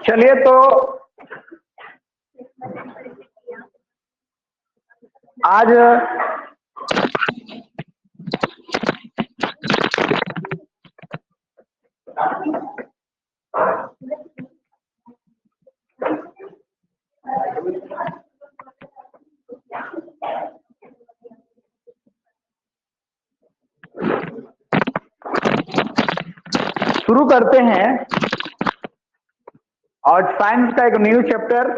चलिए तो आज शुरू करते हैं और साइंस का एक न्यू चैप्टर।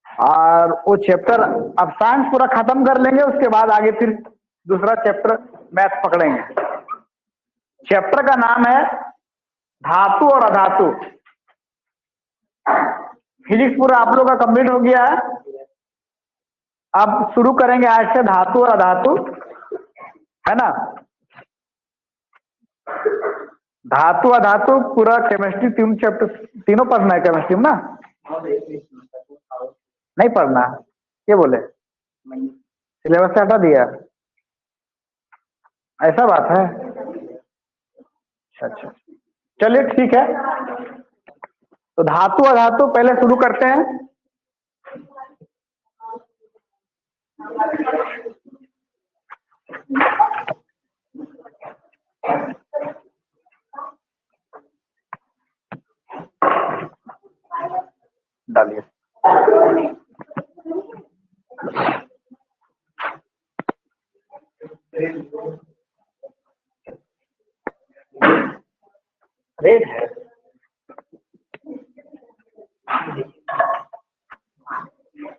और वो चैप्टर अब साइंस पूरा खत्म कर लेंगे, उसके बाद आगे फिर दूसरा चैप्टर मैथ पकड़ेंगे। चैप्टर का नाम है धातु और अधातु। फिजिक्स पूरा आप लोग का कंप्लीट हो गया है। अब शुरू करेंगे आज से धातु और अधातु, है ना। धातु अधातु पूरा केमिस्ट्री तीन चैप्टर, तीनों पढ़ना है केमिस्ट्री में ना। नहीं पढ़ना, क्या बोले, सिलेबस से हटा दिया, ऐसा बात है। अच्छा, चलिए ठीक है। तो धातु अधातु पहले शुरू करते हैं। डालिए। रेड है,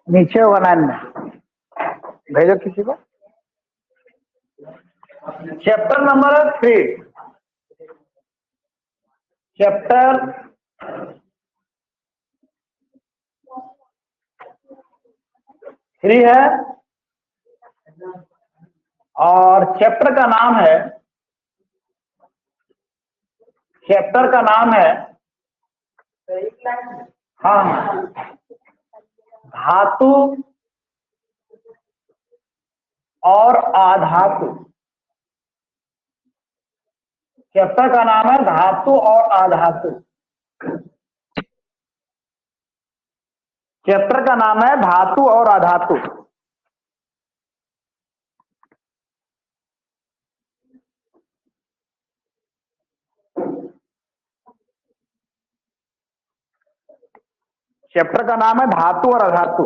नीचे 1 में भेजो किसी को। चैप्टर नंबर 3, चैप्टर 3 है और चैप्टर का नाम है, हाँ, धातु और अधातु। चैप्टर का नाम है धातु और अधातु। चैप्टर का नाम है धातु और अधातु। चैप्टर का नाम है धातु और अधातु।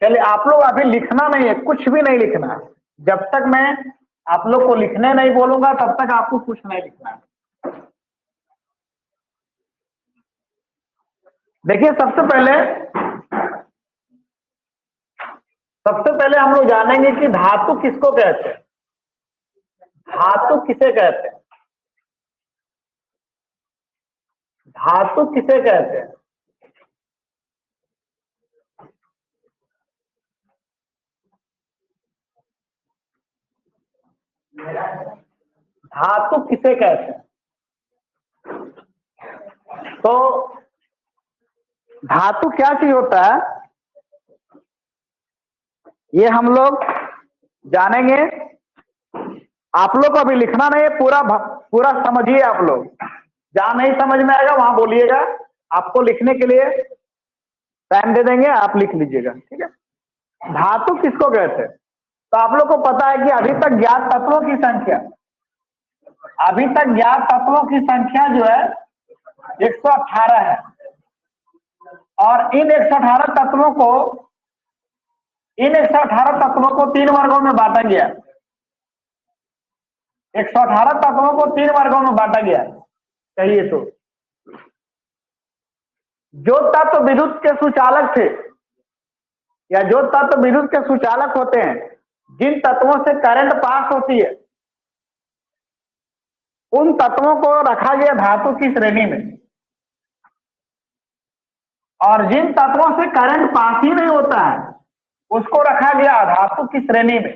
चलिए, आप लोग अभी लिखना नहीं है, कुछ भी नहीं लिखना। जब तक मैं आप लोग को लिखने नहीं बोलूंगा तब तक आपको कुछ नहीं लिखना है। देखिए, सबसे पहले हम लोग जानेंगे कि धातु किसको कहते हैं। धातु किसे कहते हैं? धातु किसे कहते हैं? धातु किसे कहते हैं? तो धातु क्या चीज होता है, ये हम लोग जानेंगे। आप लोग को अभी लिखना नहीं है, पूरा समझिए। आप लोग जहां नहीं समझ में आएगा वहां बोलिएगा, आपको लिखने के लिए टाइम दे देंगे, आप लिख लीजिएगा, ठीक है। धातु किसको कहते हैं? तो आप लोग को पता है कि अभी तक ज्ञात तत्वों की संख्या जो है 118 है। और इन 118 तत्वों को 3 वर्गों में बांटा गया। 118 तत्वों को 3 वर्गों में बांटा गया चाहिए। तो जो तत्व विद्युत के सुचालक थे या जो तत्व विद्युत के सुचालक होते हैं, जिन तत्वों से करंट पास होती है, उन तत्वों को रखा गया धातु की श्रेणी में, और जिन तत्वों से करंट पास ही नहीं होता है उसको रखा गया अधातु की श्रेणी में,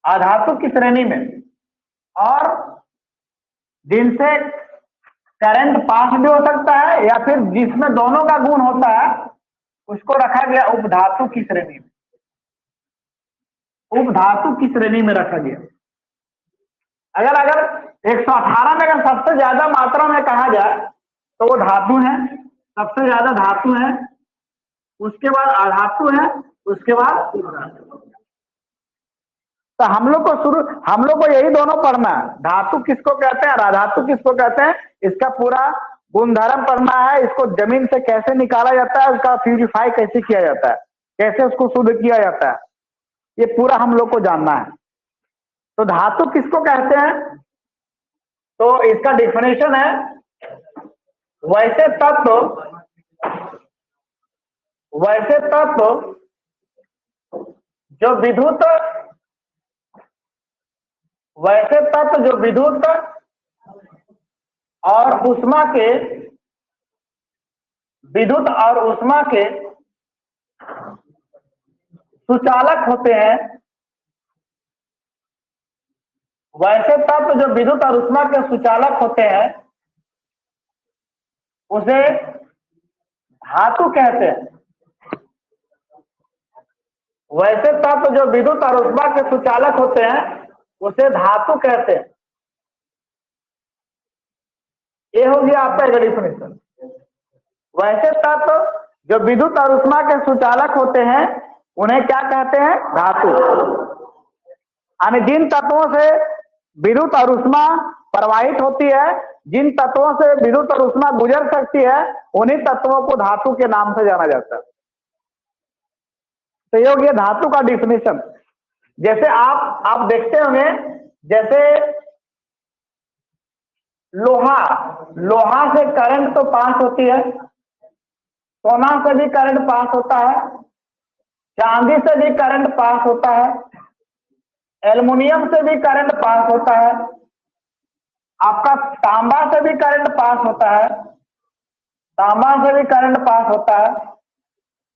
अधातु की श्रेणी में। और जिनसे करंट पास भी हो सकता है या फिर जिसमें दोनों का गुण होता है उसको रखा गया उपधातु की श्रेणी में, उपधातु की श्रेणी में रखा गया। अगर 118 में अगर सबसे ज्यादा मात्रा में कहा जाए तो वो धातु है, सबसे ज्यादा धातु है, उसके बाद अधातु है, उसके बाद उपधातु। तो हम लोग को यही दोनों पढ़ना है, धातु किसको कहते हैं और अधातु किसको कहते हैं, इसका पूरा गुणधर्म पढ़ना है। इसको जमीन से कैसे निकाला जाता है, उसका प्यूरिफाई कैसे किया जाता है, कैसे उसको शुद्ध किया जाता है, ये पूरा हम लोग को जानना है। तो धातु किसको कहते हैं, तो इसका डिफिनेशन है, वैसे तत्व जो विद्युत और उष्मा के सुचालक होते हैं, वैसे तत्व जो विद्युत और उष्मा के सुचालक होते हैं उसे धातु कहते हैं। वैसे तत्व जो विद्युत और उष्मा के सुचालक होते हैं उसे धातु कहते हैं। ये हो गया आपका एक डिफिनेशन। वैसे तत्व जो विद्युत और उष्मा के सुचालक होते हैं उन्हें क्या कहते हैं, धातु। यानी जिन तत्वों से विद्युत और उष्मा प्रवाहित होती है, जिन तत्वों से विद्युत और उष्मा गुजर सकती है, उन्हीं तत्वों को धातु के नाम से जाना जाता है। तो ये हो गया धातु का डिफिनेशन। जैसे आप देखते होंगे, जैसे लोहा से करंट तो पास होती है, सोना से भी करंट पास होता है, चांदी से भी करंट पास होता है, एल्युमिनियम से भी करंट पास होता है, आपका तांबा से भी करंट पास होता है, तांबा से भी करंट पास होता है,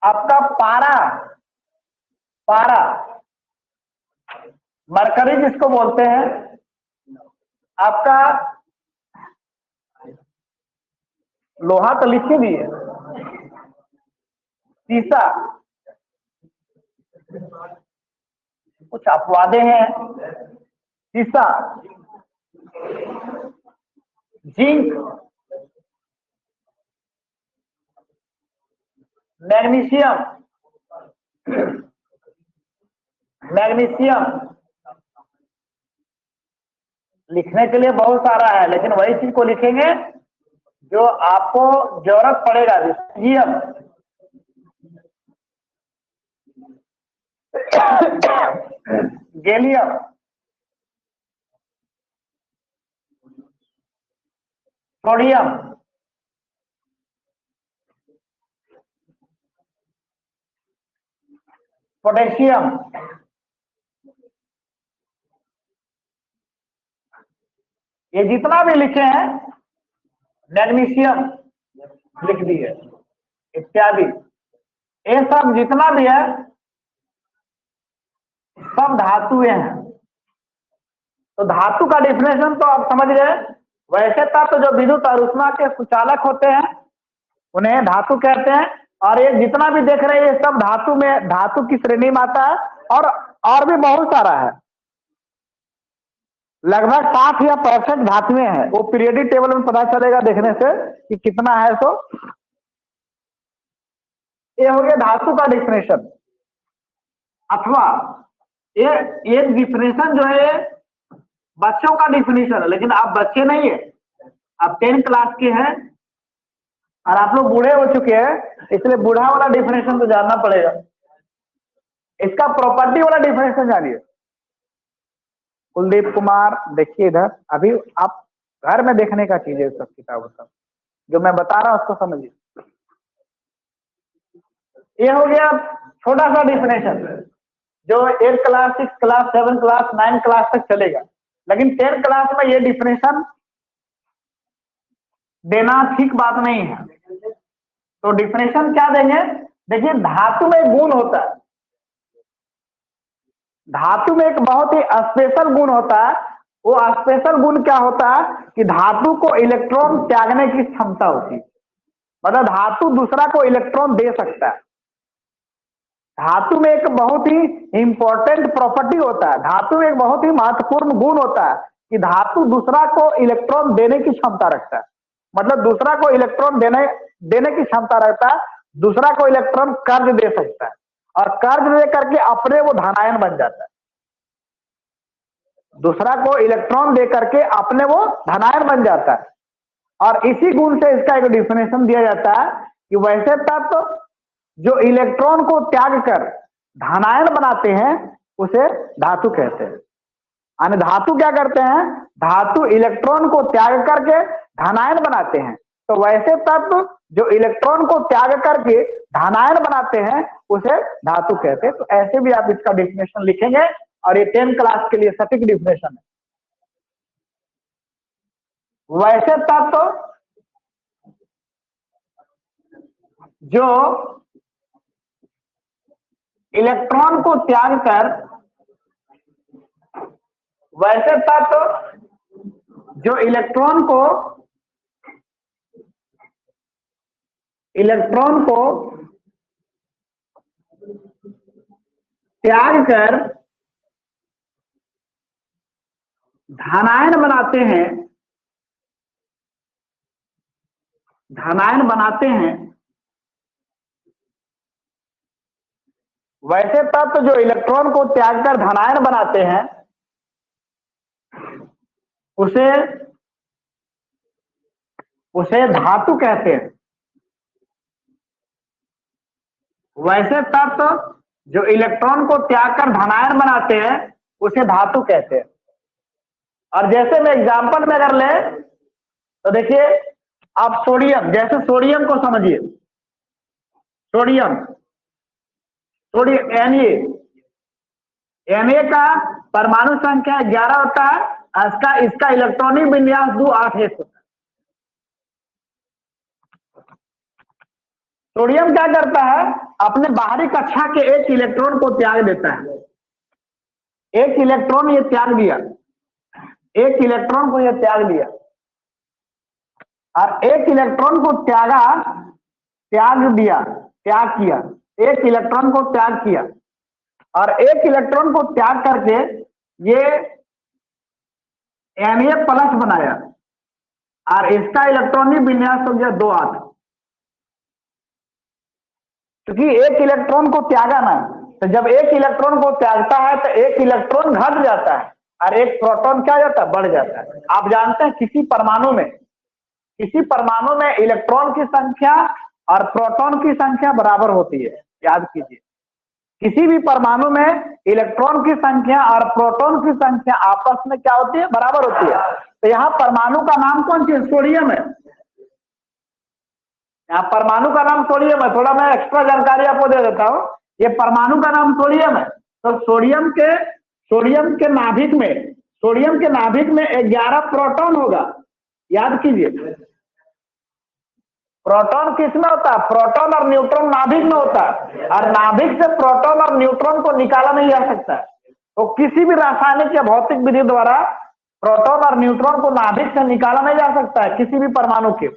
आपका पारा मरकरी जिसको बोलते हैं, आपका लोहा तो लिखी भी है, सीसा, कुछ अपवादे हैं, सीसा, जिंक, मैग्नीशियम लिखने के लिए बहुत सारा है, लेकिन वही चीज को लिखेंगे जो आपको जरूरत पड़ेगा। गैलियम, सोडियम, पोटेशियम, ये जितना भी लिखे हैं, मैग्नीशियम लिख दिए, इत्यादि, ये सब जितना भी है सब धातुएं हैं। तो धातु का डिफिनेशन तो आप समझ गए। वैसे तत्व जो विद्युत और उष्मा के सुचालक होते हैं उन्हें धातु कहते हैं, और ये जितना भी देख रहे हैं ये सब धातु में, धातु की श्रेणी में आता है। और भी बहुत सारा है, लगभग 60 या 65 धातुएं हैं, वो पीरियोडिक टेबल में पता चलेगा देखने से कि कितना है। सो ये हो गया धातु का डिफिनेशन। अथवा ये डिफिनेशन जो है बच्चों का डिफिनेशन है, लेकिन आप बच्चे नहीं है, आप 10 क्लास के हैं और आप लोग बूढ़े हो चुके हैं, इसलिए बूढ़ा वाला डिफिनेशन तो जानना पड़ेगा। इसका प्रॉपर्टी वाला डिफिनेशन जानिए। कुलदीप कुमार, देखिए इधर, अभी आप घर में देखने का चीज है सब किताब, सब जो मैं बता रहा हूँ उसको समझिए। ये हो गया छोटा सा डिफिनेशन जो 8 क्लास, 6 क्लास, 7 क्लास, 9 क्लास तक चलेगा, लेकिन 10 क्लास में ये डिफिनेशन देना ठीक बात नहीं है। तो डिफिनेशन क्या देंगे? देखिए, धातु में गुण होता है, धातु में एक बहुत ही स्पेशल गुण होता है। वो स्पेशल गुण क्या होता है कि धातु को इलेक्ट्रॉन त्यागने की क्षमता होती है, मतलब धातु दूसरा को इलेक्ट्रॉन दे सकता है। धातु में एक बहुत ही इंपॉर्टेंट प्रॉपर्टी होता है, धातु में एक बहुत ही महत्वपूर्ण गुण होता है कि धातु दूसरा को इलेक्ट्रॉन देने की क्षमता रखता है, मतलब दूसरा को इलेक्ट्रॉन देने की क्षमता रखता है, दूसरा को इलेक्ट्रॉन कर्ज दे सकता है, और कर्ज दे करके अपने वो धनायन बन जाता है। दूसरा को इलेक्ट्रॉन दे करके अपने वो धनायन बन जाता है। और इसी गुण से इसका एक डिफिनेशन दिया जाता है कि वैसे तत्व जो इलेक्ट्रॉन को त्याग कर धनायन बनाते हैं उसे धातु कहते हैं। यानी धातु क्या करते हैं? धातु इलेक्ट्रॉन को त्याग करके धनायन बनाते हैं। तो वैसे तत्व जो इलेक्ट्रॉन को त्याग करके धनायन बनाते हैं उसे धातु कहते हैं। तो ऐसे भी आप इसका डिफिनेशन लिखेंगे, और ये 10 क्लास के लिए सटीक डिफिनेशन है। वैसे तत्व जो इलेक्ट्रॉन को त्याग कर, वैसे तत्व जो इलेक्ट्रॉन को त्याग कर धनायन बनाते हैं, वैसे तत्व जो इलेक्ट्रॉन को त्याग कर धनायन बनाते हैं उसे धातु कहते हैं। वैसे तत्व जो इलेक्ट्रॉन को त्याग कर धनायन बनाते हैं उसे धातु कहते हैं। और जैसे मैं एग्जांपल में अगर ले तो देखिए, आप सोडियम, जैसे सोडियम को समझिए, सोडियम Na का परमाणु संख्या 11 होता है, इसका इलेक्ट्रॉनिक विन्यास 281 होता है। सोडियम क्या करता है? अपने बाहरी कक्षा के एक इलेक्ट्रॉन को त्याग देता है। एक इलेक्ट्रॉन ये त्याग दिया, एक इलेक्ट्रॉन को ये त्याग दिया, और एक इलेक्ट्रॉन को त्याग किया, एक इलेक्ट्रॉन को त्याग किया, और एक इलेक्ट्रॉन को त्याग करके ये Na+ बनाया, और इसका इलेक्ट्रॉनिक विन्यास हो गया 2/8। क्योंकि एक इलेक्ट्रॉन को त्यागा ना, तो जब एक इलेक्ट्रॉन को त्यागता है तो एक इलेक्ट्रॉन घट जाता है और एक प्रोटॉन क्या जाता है? बढ़ जाता है। आप जानते हैं किसी परमाणु में इलेक्ट्रॉन की संख्या और प्रोटॉन की संख्या बराबर होती है, याद कीजिए। किसी भी परमाणु में इलेक्ट्रॉन की संख्या और प्रोटॉन की संख्या आपस में क्या होती है? बराबर होती है। तो यहाँ परमाणु का नाम कौन सी है? सोडियम है। यहाँ परमाणु का नाम सोडियम है। थोड़ा मैं एक्स्ट्रा जानकारी आपको दे देता हूँ, ये परमाणु का नाम सोडियम है। तो सोडियम के नाभिक में 11 प्रोटॉन होगा, याद कीजिए। प्रोटॉन किसमें होता है? प्रोटॉन और न्यूट्रॉन नाभिक में होता है, और नाभिक से प्रोटॉन और न्यूट्रॉन को निकाला नहीं जा सकता है। तो किसी भी रासायनिक या भौतिक विधि द्वारा प्रोटॉन और न्यूट्रॉन को नाभिक से निकाला नहीं जा सकता है किसी भी परमाणु के।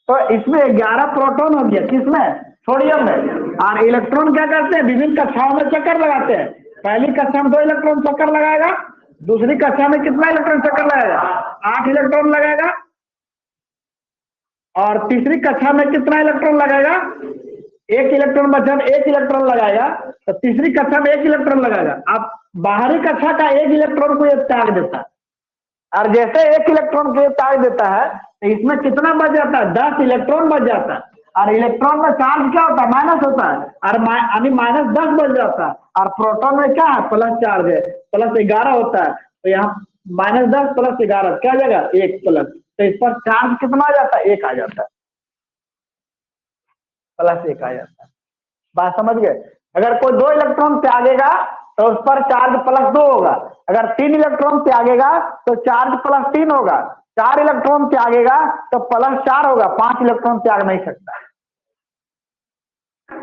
तो इसमें 11 प्रोटॉन हो गया, किसमें? सोडियम में। और इलेक्ट्रॉन क्या करते हैं? विभिन्न कक्षाओं में चक्कर लगाते हैं। पहली कक्षा में 2 इलेक्ट्रॉन चक्कर लगाएगा, दूसरी कक्षा में कितना इलेक्ट्रॉन चक्कर लगाएगा? 8 इलेक्ट्रॉन लगाएगा, और तीसरी कक्षा में कितना इलेक्ट्रॉन लगाएगा? 1 इलेक्ट्रॉन बचा, 1 इलेक्ट्रॉन लगाएगा, तो तीसरी कक्षा में 1 इलेक्ट्रॉन लगाएगा। अब बाहरी कक्षा का 1 इलेक्ट्रॉन को ये त्याग देता है, और जैसे 1 इलेक्ट्रॉन को ये त्याग देता है तो इसमें कितना बच जाता है? 10 इलेक्ट्रॉन बच जाता है। और इलेक्ट्रॉन में चार्ज क्या होता है? माइनस होता है, और -10 बच जाता है। और प्रोटॉन में क्या है? प्लस चार्ज है, +11 होता है। तो यहाँ -10 + 11 क्या आ जाएगा 1 प्लस, तो इस पर चार्ज कितना आ जाता है 1 आ जाता है, +1 आ जाता है। बात समझ गए। अगर कोई 2 इलेक्ट्रॉन त्यागेगा तो उस पर चार्ज +2 होगा, अगर 3 इलेक्ट्रॉन त्यागेगा तो चार्ज +3 होगा, 4 इलेक्ट्रॉन त्यागेगा तो +4 होगा, 5 इलेक्ट्रॉन त्याग नहीं सकता,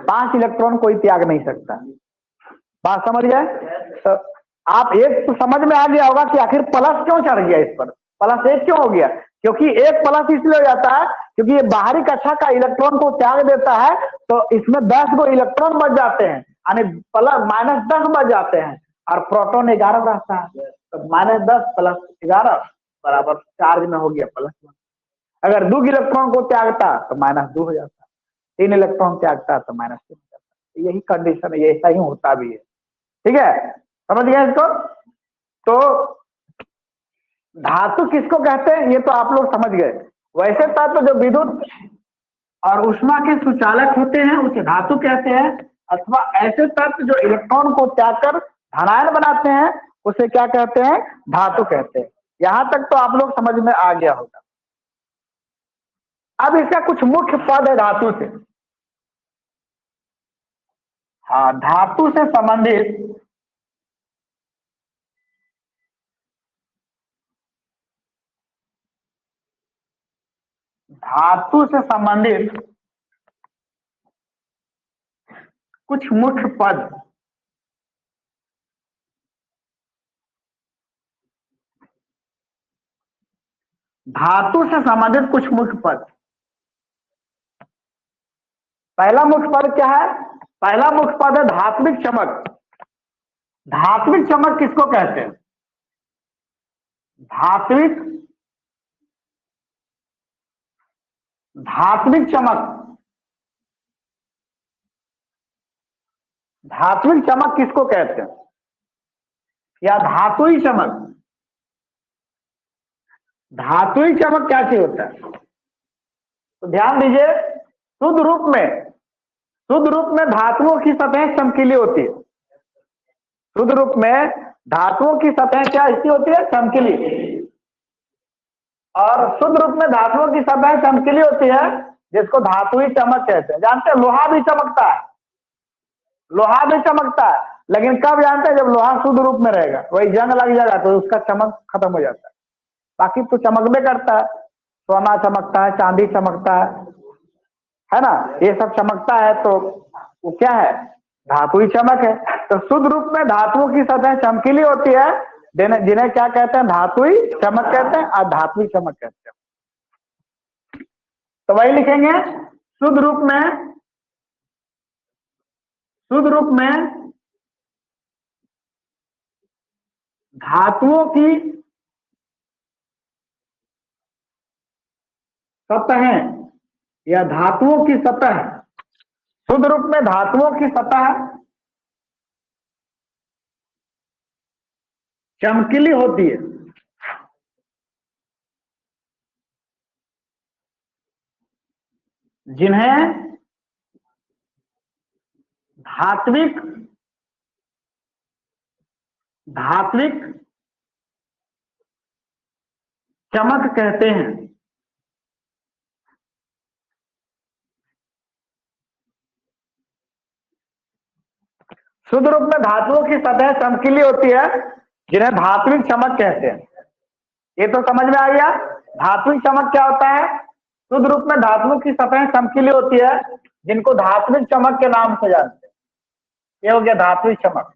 5 इलेक्ट्रॉन कोई त्याग नहीं सकता। बात समझ गए। तो आप एक तो समझ में आ गया होगा कि आखिर प्लस क्यों चढ़ गया, इस पर +1 क्यों हो गया, क्योंकि एक प्लस इसलिए हो जाता है क्योंकि ये बाहरी कक्षा का इलेक्ट्रॉन को त्याग देता है, तो इसमें 10 गो इलेक्ट्रॉन बच जाते हैं, यानी -10 बच जाते हैं, और प्रोटॉन 11 रहता है, तो -10 + 11 बराबर चार्ज में हो गया +1। अगर 2 इलेक्ट्रॉन को त्यागता तो -2 हो जाता, 3 इलेक्ट्रॉन त्यागता तो -3 हो जाता। यही कंडीशन है, ये ऐसा ही होता भी है। ठीक है, समझ गए इसको। तो धातु किसको कहते हैं ये तो आप लोग समझ गए। वैसे तत्व जो विद्युत और ऊष्मा के सुचालक होते हैं उसे धातु कहते हैं, अथवा ऐसे तत्व जो इलेक्ट्रॉन को त्याग कर धनायन बनाते हैं उसे क्या कहते हैं, धातु कहते हैं। यहां तक तो आप लोग समझ में आ गया होगा। अब इसका कुछ मुख्य पद है धातु से। हाँ, धातु से संबंधित कुछ मुख्य पद। धातु से संबंधित कुछ मुख्य पद। पहला मुख्य पद क्या है, पहला मुख्य पद है धात्विक चमक। धात्विक चमक किसको कहते हैं, धात्विक धात्विक चमक। धात्विक चमक किसको कहते हैं, या धातुई चमक। धातुई चमक क्या चीज होता है, तो ध्यान दीजिए, शुद्ध रूप में धातुओं की सतह चमकीली होती है। शुद्ध रूप में धातुओं की सतह क्या ऐसी होती है, चमकीली। और शुद्ध रूप में धातुओं की सतह चमकीली होती है जिसको धातुई चमक कहते हैं। जानते हैं लोहा भी चमकता है, लोहा भी चमकता है, लेकिन कब जानते हैं, जब लोहा शुद्ध रूप में रहेगा, वही जंग लग जाएगा तो उसका चमक खत्म हो जाता है। बाकी तो चमकबे करता है, सोना चमकता है, चांदी चमकता है ना, ये सब चमकता है, तो वो क्या है, धातुई चमक है। तो शुद्ध रूप में धातुओं की सतह चमकीली होती है, जिन्हें क्या कहते हैं, धातुई चमक कहते हैं, और धातुई चमक कहते हैं। तो वही लिखेंगे, शुद्ध रूप में धातुओं की सतह या धातुओं की सतह, शुद्ध रूप में धातुओं की सतह चमकीली होती है, जिन्हें धात्विक चमक कहते हैं। शुद्ध रूप में धातुओं की सतह चमकीली होती है जिन्हें धात्विक चमक कहते हैं। ये तो समझ में आ गया। धात्विक चमक क्या होता है, शुद्ध रूप में धातुओं की सतह चमकीली होती है जिनको धात्विक चमक के नाम से जानते हैं। ये हो गया धात्विक चमक।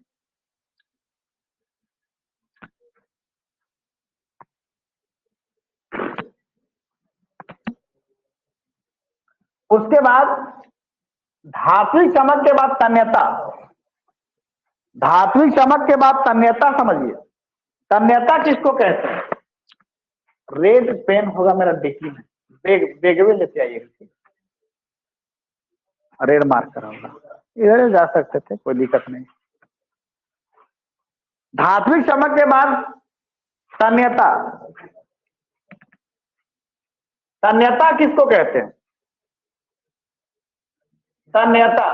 उसके बाद धात्विक चमक के बाद तन्यता। धात्विक चमक के बाद तन्यता समझिए। तन्यता किसको कहते हैं, रेड पेन होगा मेरा डिक्की में, बेग में लेते आइए, रेड मार्कर होगा, इधर जा सकते थे, कोई दिक्कत नहीं। धात्विक चमक के बाद तन्यता। तन्यता किसको कहते हैं, तन्यता।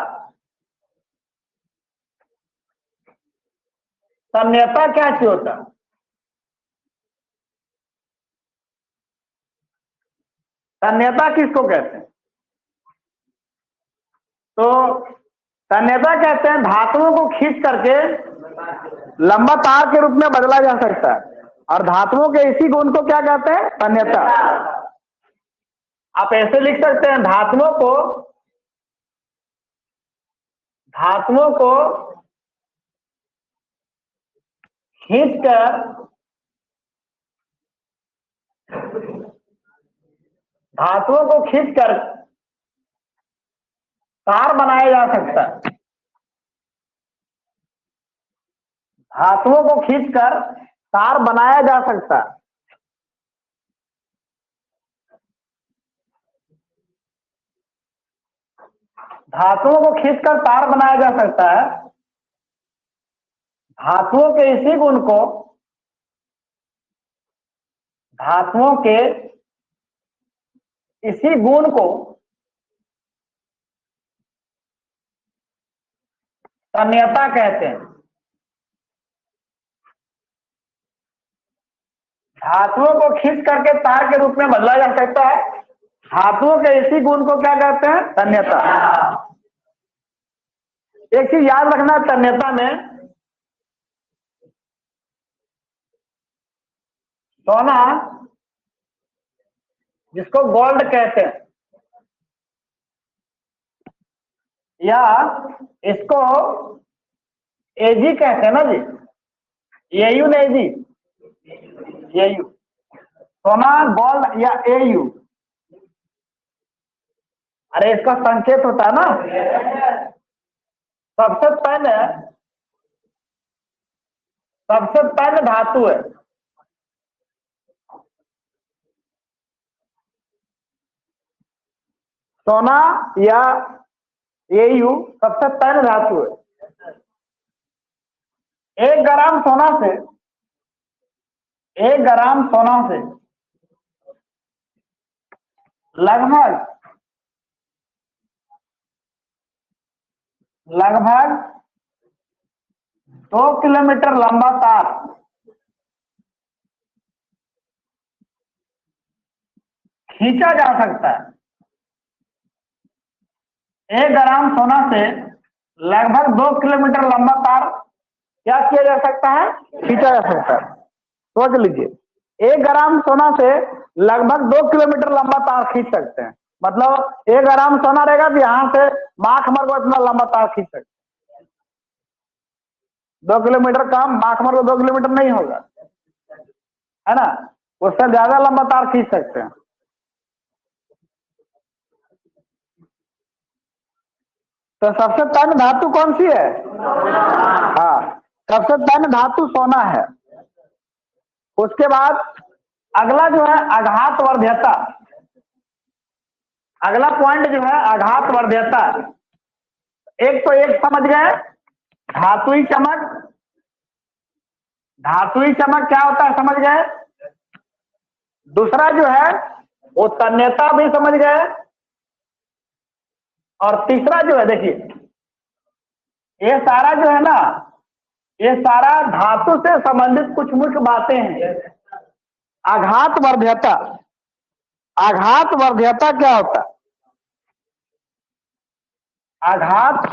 तन्यता क्या चीज होता है, तन्यता किसको कहते हैं? तो तन्यता कहते हैं धातुओं को खींच करके लंबा तार के रूप में बदला जा सकता है, और धातुओं के इसी गुण को क्या कहते हैं? तन्यता। आप ऐसे लिख सकते हैं, धातुओं को खींचकर तार बनाया जा सकता है। धातुओं को खींचकर तार बनाया जा सकता है। धातुओं को खींचकर तार बनाया जा सकता है। धातुओं के इसी गुण को तन्यता कहते हैं। धातुओं को खींच करके तार के रूप में बदला जा सकता है। धातुओं के इसी गुण को क्या कहते हैं? तन्यता। एक चीज याद रखना, तन्यता में सोना, जिसको गोल्ड कहते हैं, या इसको एजी कहते हैं ना जी, एयू नहीं जी, एयू, सोना, गोल्ड या एयू। अरे इसका संकेत होता है ना। सबसे पहले धातु है। सोना या एयू सबसे पहले धातु है। 1 ग्राम सोना से लगभग 2 किलोमीटर लंबा तार खींचा जा सकता है। 1 ग्राम सोना से लगभग 2 किलोमीटर लंबा तार क्या किया जा सकता है? खींचा जा सकता है। सोच लीजिए, 1 ग्राम सोना से लगभग 2 किलोमीटर लंबा तार खींच सकते हैं। मतलब 1 ग्राम सोना रहेगा तो यहां से माखमर को इतना लंबा तार खींच सकते हैं। 2 किलोमीटर कम, माखमर को 2 किलोमीटर नहीं होगा, है ना, उससे ज्यादा लंबा तार खींच सकते हैं। तो सबसे तन्य धातु कौन सी है? हाँ, सबसे तन्य धातु सोना है। उसके बाद अगला जो है आघात वर्ध्यता। अगला पॉइंट जो है आघात वर्ध्यता। एक तो एक समझ गए, धातुई चमक। धातुई चमक क्या होता है समझ गए। दूसरा जो है वो तन्यता भी समझ गए। और तीसरा जो है, देखिए ये सारा जो है ना, ये सारा धातु से संबंधित कुछ मुख्य बातें हैं। आघात वर्ध्यता। आघात वर्ध्यता क्या होता है? आघात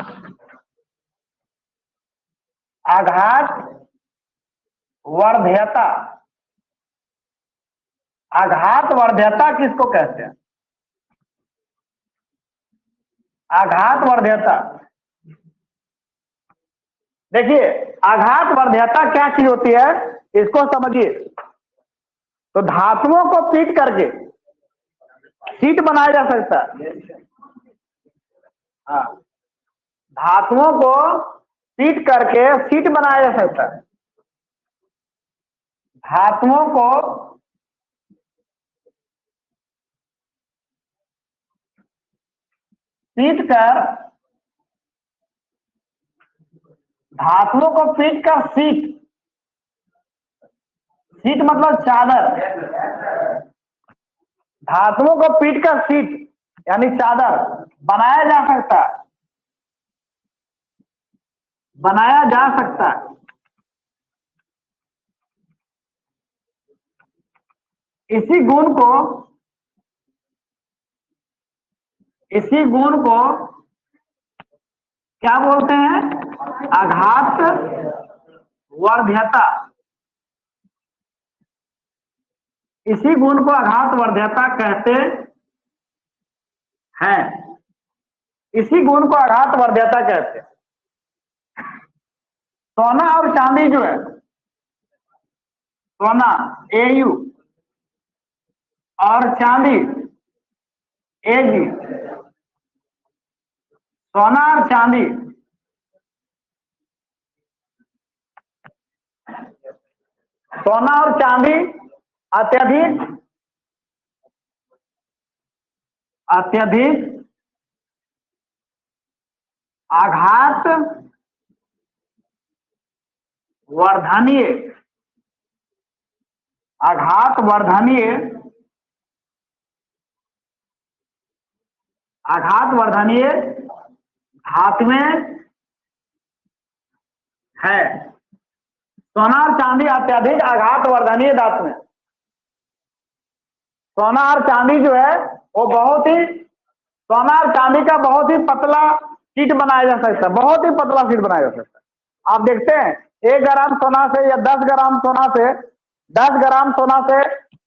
वर्ध्यता। आघात वर्ध्यता किसको कहते हैं? आघात वर्ध्यता, देखिए आघात वर्ध्यता क्या चीज होती है इसको समझिए। तो धातुओं को पीट करके शीट बनाया जा सकता है। हाँ, धातुओं को पीट करके शीट बनाया जा सकता है। धातुओं को पीट कर शीट, शीट मतलब चादर। धातुओं को पीट कर शीट यानी चादर बनाया जा सकता है। बनाया जा सकता है। इसी गुण को इसी गुण को क्या बोलते हैं? आघात वर्ध्यता। इसी गुण को आघात वर्ध्यता कहते हैं। इसी गुण को आघात वर्ध्यता कहते हैं। सोना और चांदी जो है, सोना AU और चांदी AG, सोना और चांदी अत्यधिक आघात वर्धनीय धातु में है। सोना और चांदी अत्यधिक आघात वर्धनीय धातु में। सोना और चांदी जो है वो सोना और चांदी का बहुत ही पतला शीट बनाया जा सकता है, बहुत ही पतला शीट बनाया जा सकता है। आप देखते हैं 1 ग्राम सोना से या 10 ग्राम सोना से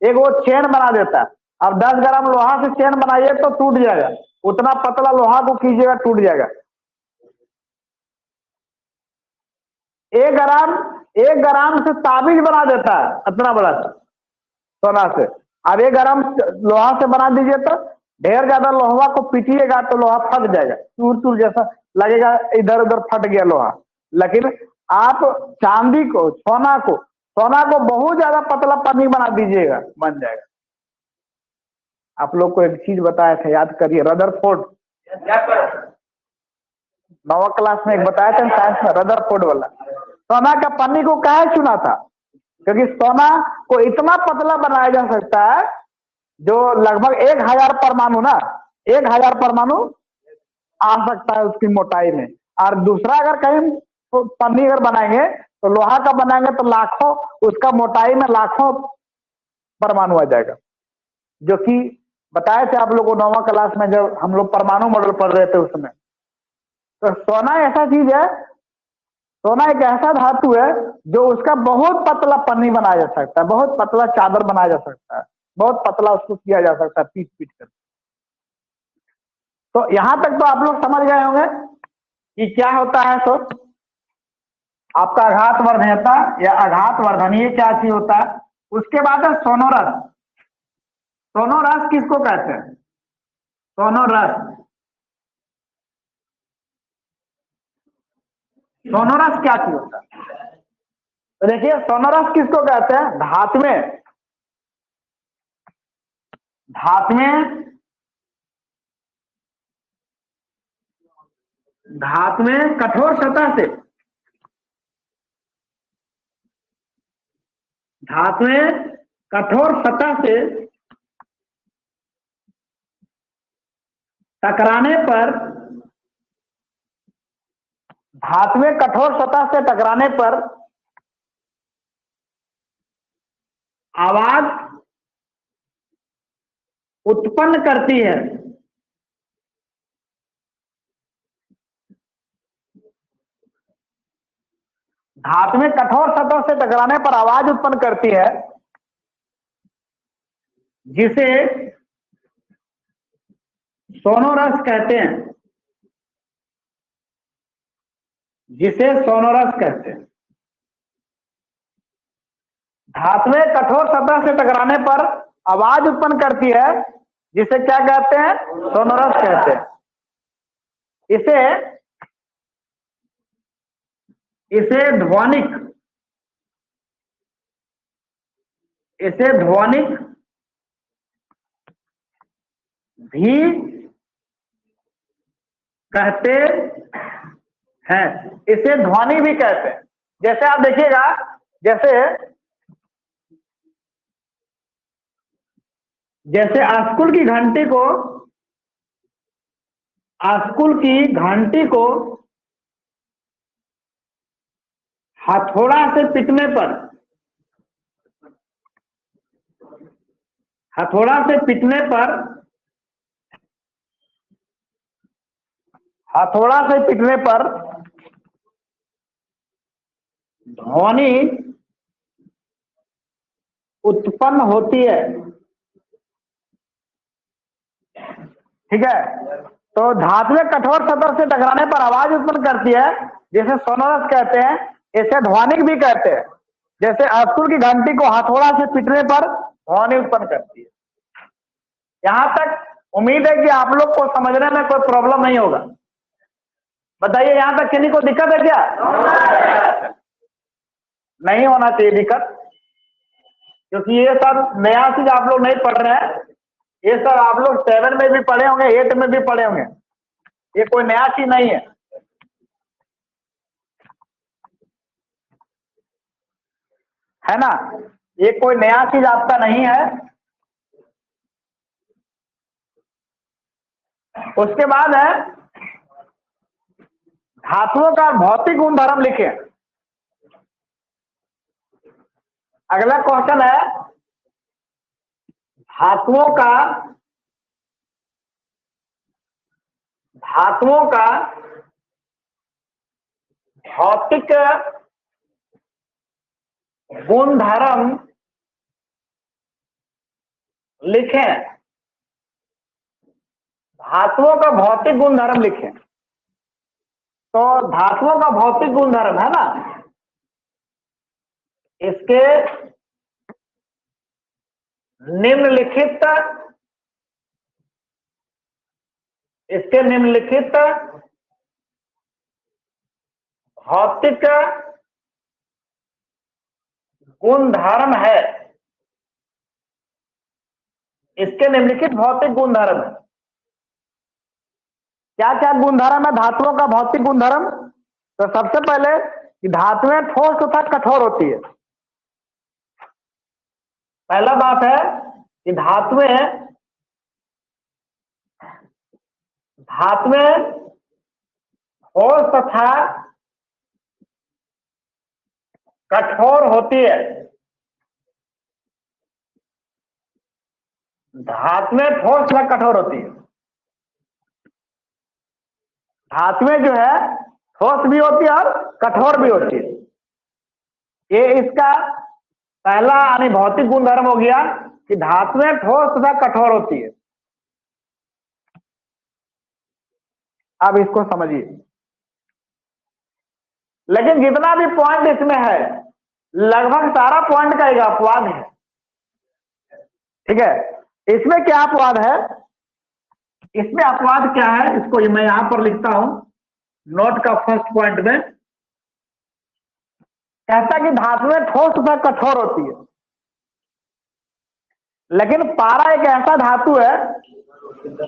एक वो चेन बना देता है। अब 10 ग्राम लोहा से चेन बनाइए तो टूट जाएगा, उतना पतला लोहा को कीजिएगा टूट जाएगा। 1 ग्राम से ताबीज बना देता है, इतना बड़ा सा सोना से। अब 1 ग्राम लोहा से बना दीजिए तो ढेर ज्यादा लोहा को पीटिएगा तो लोहा फट जाएगा, चूर जैसा लगेगा, इधर उधर फट गया लोहा। लेकिन आप चांदी को, सोना को बहुत ज्यादा पतला पन्नी बना दीजिएगा, बन जाएगा। आप लोग को एक चीज बताया था, याद करिए, रदरफोर्ड, 9वीं क्लास में एक बताया था साइंस में, रदरफोर्ड वाला। सोना का पन्नी को काहे चुना था? क्योंकि सोना को इतना पतला बनाया जा सकता है जो लगभग 1000 परमाणु 1000 परमाणु आ सकता है उसकी मोटाई में। और दूसरा अगर कहीं पन्नी अगर बनाएंगे तो लोहा का बनाएंगे तो लाखों, उसका मोटाई में लाखों परमाणु आ जाएगा। जो कि बताए थे आप लोग को 9वीं क्लास में जब हम लोग परमाणु मॉडल पढ़ रहे थे उसमें। तो सोना ऐसा चीज है, सोना एक ऐसा धातु है जो उसका बहुत पतला पन्नी बनाया जा सकता है, बहुत पतला चादर बनाया जा सकता है, बहुत पतला उसको किया जा सकता है पीट कर। तो यहां तक तो आप लोग समझ गए होंगे कि क्या होता है। तो आपका आघात वर्धनीयता या आघात वर्धनीय क्या चीज होता है। उसके बाद है सोनोरस। सोनोरस किसको कहते हैं? सोनोरस क्या चीज होता है? तो देखिए, सोनोरस किसको कहते हैं? धातु में कठोर सतह से, धातु में कठोर सतह से टकराने पर, धातु में कठोर सतह से टकराने पर आवाज उत्पन्न करती है। धातु में कठोर सतह से टकराने पर आवाज उत्पन्न करती है, जिसे सोनोरस कहते हैं। धातु में कठोर सतह से टकराने पर आवाज उत्पन्न करती है, जिसे क्या कहते हैं? सोनोरस कहते हैं। इसे ध्वनिक भी कहते हैं। इसे ध्वनि भी कहते हैं। जैसे आप देखिएगा, जैसे स्कूल की घंटी को हथौड़ा से पिटने पर हथौड़ा से पीटने पर ध्वनि उत्पन्न होती है, ठीक है। तो धातुएं कठोर सतह से टकराने पर आवाज उत्पन्न करती है, जिसे सोनोरस कहते हैं। इसे ध्वनिक भी कहते हैं। जैसे अस्कुर की घंटी को हथौड़ा से पीटने पर ध्वनि उत्पन्न करती है। यहां तक उम्मीद है कि आप लोग को समझने में कोई प्रॉब्लम नहीं होगा। बताइए, यहां तक किसी को दिक्कत है क्या? नहीं होना चाहिए दिक्कत, क्योंकि ये सब नया चीज आप लोग नहीं पढ़ रहे हैं। ये सब आप लोग 7 में भी पढ़े होंगे, 8 में भी पढ़े होंगे। ये कोई नया चीज नहीं है ना? ये कोई नया चीज आपका नहीं है। उसके बाद है धातुओं का भौतिक गुणधर्म लिखे। अगला क्वेश्चन है धातुओं का भौतिक गुणधर्म लिखें। धातुओं का भौतिक गुणधर्म लिखें। तो धातुओं का भौतिक गुणधर्म है ना, इसके निम्नलिखित भौतिक गुणधर्म है। इसके निम्नलिखित भौतिक गुणधर्म है। क्या क्या गुणधर्म है धातुओं का भौतिक गुणधर्म? तो सबसे पहले कि धातुएं ठोस तथा कठोर होती है। पहला बात है कि धातुएं ठोस तथा कठोर होती है। धातुएं ठोस तथा कठोर होती है। धातुएं जो है ठोस भी होती है और कठोर भी होती है। ये इसका पहला यानी भौतिक गुणधर्म हो गया कि धातुएं ठोस तथा कठोर होती है। अब इसको समझिए। लेकिन जितना भी पॉइंट इसमें है, लगभग सारा पॉइंट का एक अपवाद है, ठीक है। इसमें क्या अपवाद है? इसमें अपवाद क्या है, इसको मैं यहां पर लिखता हूं नोट का फर्स्ट पॉइंट में। कहता कि धातुएं ठोस तथा कठोर होती है, लेकिन पारा एक ऐसा धातु है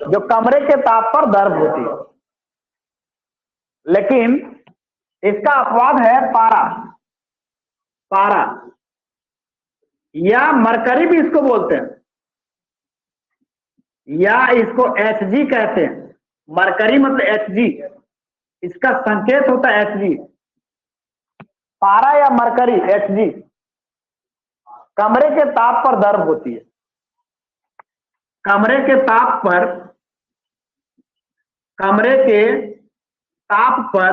जो कमरे के ताप पर द्रव होती है। लेकिन इसका अपवाद है पारा या मरकरी भी इसको बोलते हैं, या इसको Hg कहते हैं। मरकरी मतलब Hg, इसका संकेत होता है Hg। पारा या मरकरी Hg कमरे के ताप पर द्रव होती है। कमरे के ताप पर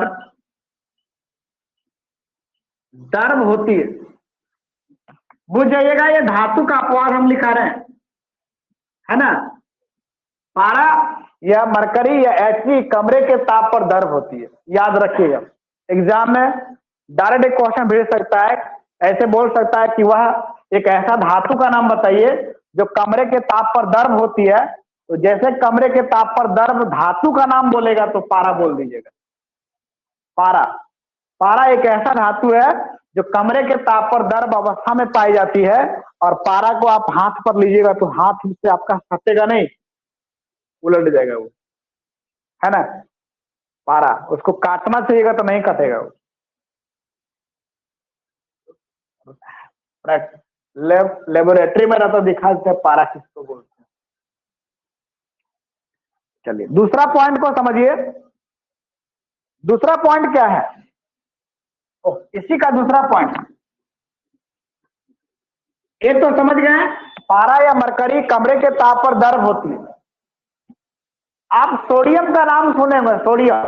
द्रव होती है। बुझ जाइएगा, ये धातु का अपवाद हम लिखा रहे हैं, है ना। पारा या मरकरी या Hg कमरे के ताप पर द्रव होती है, याद रखिएगा। एग्जाम में डायरेक्ट एक क्वेश्चन भेज सकता है, ऐसे बोल सकता है कि वह एक ऐसा धातु का नाम बताइए जो कमरे के ताप पर द्रव होती है। तो जैसे कमरे के ताप पर द्रव धातु का नाम बोलेगा तो पारा बोल दीजिएगा। पारा एक ऐसा धातु है जो कमरे के ताप पर द्रव अवस्था में पाई जाती है। और पारा को आप हाथ पर लीजिएगा तो हाथ से आपका कटेगा नहीं, उलट जाएगा वो, है ना। पारा उसको काटना चाहिएगा तो नहीं कटेगा वो। लेबोरेटरी में रहता दिखा देते पारा किसको बोलते हैं। चलिए दूसरा पॉइंट को समझिए। दूसरा पॉइंट क्या है? इसी का दूसरा पॉइंट, एक तो समझ गए पारा या मरकरी कमरे के ताप पर द्रव होती है। आप सोडियम का नाम सुने होंगे, सोडियम।